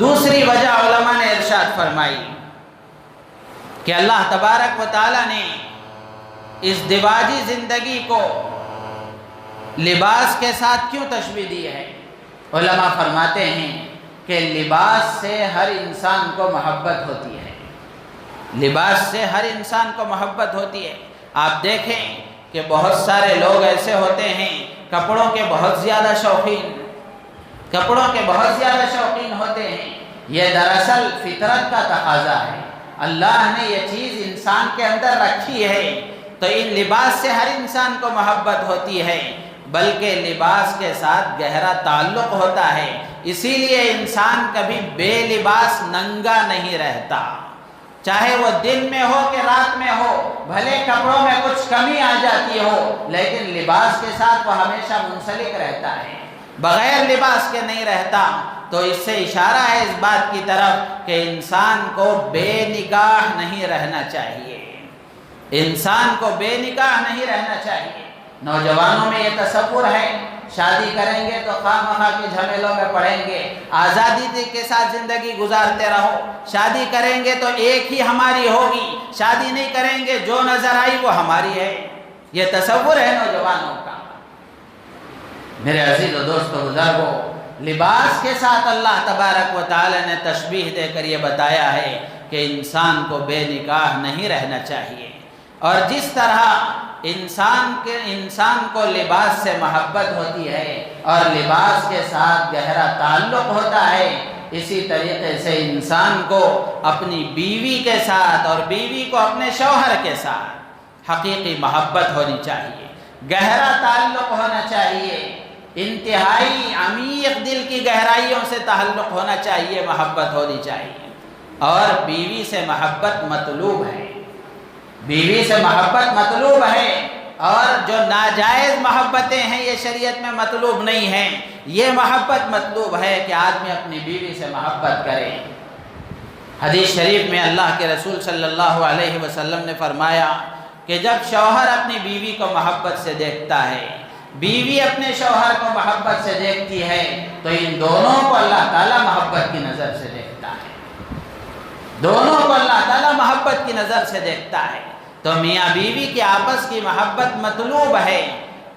دوسری وجہ علماء نے ارشاد فرمائی کہ اللہ تبارک و تعالیٰ نے اس دواجی زندگی کو لباس کے ساتھ کیوں تشبیہ دی ہے؟ علماء فرماتے ہیں کہ لباس سے ہر انسان کو محبت ہوتی ہے، لباس سے ہر انسان کو محبت ہوتی ہے۔ آپ دیکھیں کہ بہت سارے لوگ ایسے ہوتے ہیں کپڑوں کے بہت زیادہ شوقین، کپڑوں کے بہت زیادہ شوقین ہوتے ہیں۔ یہ دراصل فطرت کا تقاضا ہے، اللہ نے یہ چیز انسان کے اندر رکھی ہے، تو ان لباس سے ہر انسان کو محبت ہوتی ہے، بلکہ لباس کے ساتھ گہرا تعلق ہوتا ہے۔ اسی لیے انسان کبھی بے لباس ننگا نہیں رہتا، چاہے وہ دن میں ہو کہ رات میں ہو، بھلے کپڑوں میں کچھ کمی آ جاتی ہو لیکن لباس کے ساتھ وہ ہمیشہ منسلک رہتا ہے، بغیر لباس کے نہیں رہتا۔ تو اس سے اشارہ ہے اس بات کی طرف کہ انسان کو بے نگاہ نہیں رہنا چاہیے، انسان کو بے نگاہ نہیں رہنا چاہیے۔ نوجوانوں میں یہ تصور ہے شادی کریں گے تو خواہ مخواہ کے جھمیلوں میں پڑیں گے، آزادی کے ساتھ زندگی گزارتے رہو، شادی کریں گے تو ایک ہی ہماری ہوگی، شادی نہیں کریں گے جو نظر آئی وہ ہماری ہے۔ یہ تصور ہے نوجوانوں کا۔ میرے عزیز و دوستو بزرگو، لباس کے ساتھ اللہ تبارک و تعالی نے تشبیہ دے کر یہ بتایا ہے کہ انسان کو بے نکاح نہیں رہنا چاہیے، اور جس طرح انسان کو لباس سے محبت ہوتی ہے اور لباس کے ساتھ گہرا تعلق ہوتا ہے، اسی طریقے سے انسان کو اپنی بیوی کے ساتھ اور بیوی کو اپنے شوہر کے ساتھ حقیقی محبت ہونی چاہیے، گہرا تعلق ہونا چاہیے، انتہائی عمیق دل کی گہرائیوں سے تعلق ہونا چاہیے، محبت ہونی چاہیے۔ اور بیوی سے محبت مطلوب ہے، بیوی سے محبت مطلوب ہے، اور جو ناجائز محبتیں ہیں یہ شریعت میں مطلوب نہیں ہیں، یہ محبت مطلوب ہے کہ آدمی اپنی بیوی سے محبت کرے۔ حدیث شریف میں اللہ کے رسول صلی اللہ علیہ وسلم نے فرمایا کہ جب شوہر اپنی بیوی کو محبت سے دیکھتا ہے، بیوی اپنے شوہر کو محبت سے دیکھتی ہے، تو ان دونوں کو اللہ تعالیٰ محبت کی نظر سے دیکھتا ہے، دونوں کو اللہ تعالیٰ محبت کی نظر سے دیکھتا ہے۔ تو میاں بیوی کی آپس کی محبت مطلوب ہے،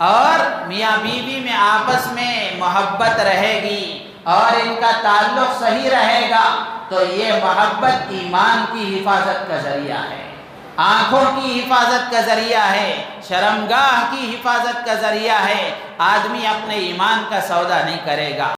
اور میاں بیوی میں آپس میں محبت رہے گی اور ان کا تعلق صحیح رہے گا تو یہ محبت ایمان کی حفاظت کا ذریعہ ہے، آنکھوں کی حفاظت کا ذریعہ ہے، شرمگاہ کی حفاظت کا ذریعہ ہے۔ آدمی اپنے ایمان کا سودا نہیں کرے گا۔